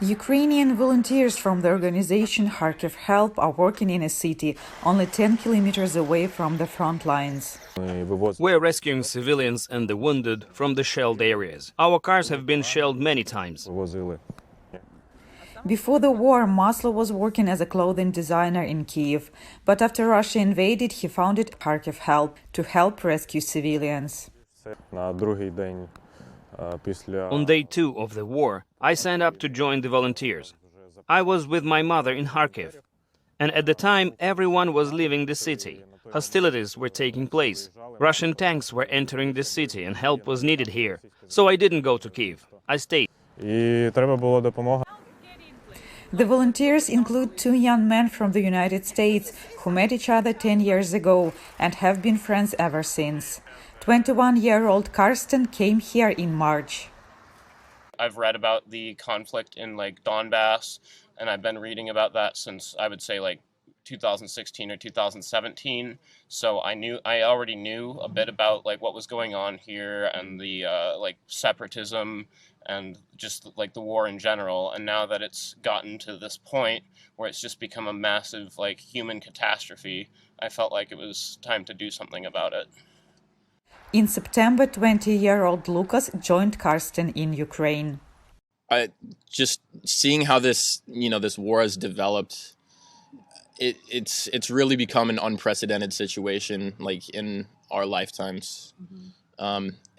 Ukrainian volunteers from the organization Kharkiv Help are working in a city only 10 kilometers away from the front lines. We're rescuing civilians and the wounded from the shelled areas. Our cars have been shelled many times. Before the war, Maslow was working as a clothing designer in Kiev, but after Russia invaded, he founded Kharkiv Help to help rescue civilians. On day 2 of the war, I signed up to join the volunteers. I was with my mother in Kharkiv, and at the time everyone was leaving the city. Hostilities were taking place. Russian tanks were entering the city and help was needed here. So I didn't go to Kiev. I stayed. The volunteers include 2 young men from the United States who met each other 10 years ago and have been friends ever since. 21-year-old Karsten came here in March. I've read about the conflict in Donbass, and I've been reading about that since I would say 2016 or 2017. So I already knew a bit about what was going on here and the separatism and just the war in general. And now that it's gotten to this point where it's just become a massive human catastrophe, I felt like it was time to do something about it. In September, 20-year-old Lucas joined Karsten in Ukraine. Just seeing how this war has developed, it's really become an unprecedented situation in our lifetimes.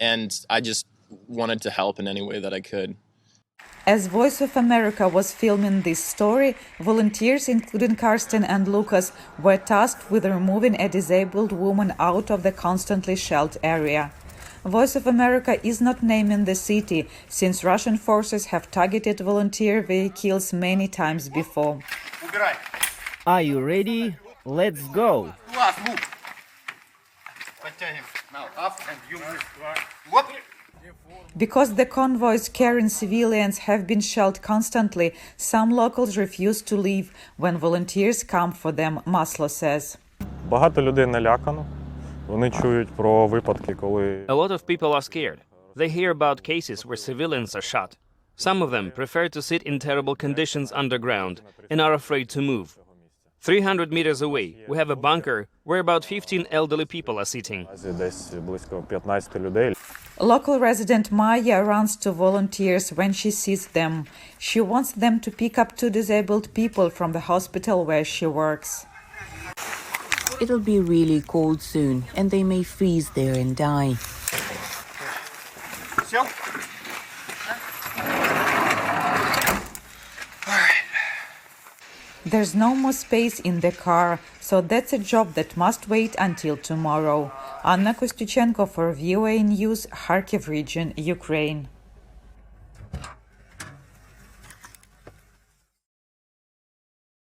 And I just wanted to help in any way that I could. As Voice of America was filming this story, volunteers, including Karsten and Lucas, were tasked with removing a disabled woman out of the constantly shelled area. Voice of America is not naming the city, since Russian forces have targeted volunteer vehicles many times before. Are you ready? Let's go! Because the convoys carrying civilians have been shelled constantly, some locals refuse to leave when volunteers come for them, Maslow says. A lot of people are scared. They hear about cases where civilians are shot. Some of them prefer to sit in terrible conditions underground and are afraid to move. 300 meters away, we have a bunker where about 15 elderly people are sitting. Local resident Maya runs to volunteers when she sees them. She wants them to pick up 2 disabled people from the hospital where she works. It'll be really cold soon, and they may freeze there and die. There's no more space in the car, so that's a job that must wait until tomorrow. Kosstutschenko for VOA News, Kharkiv region, Ukraine.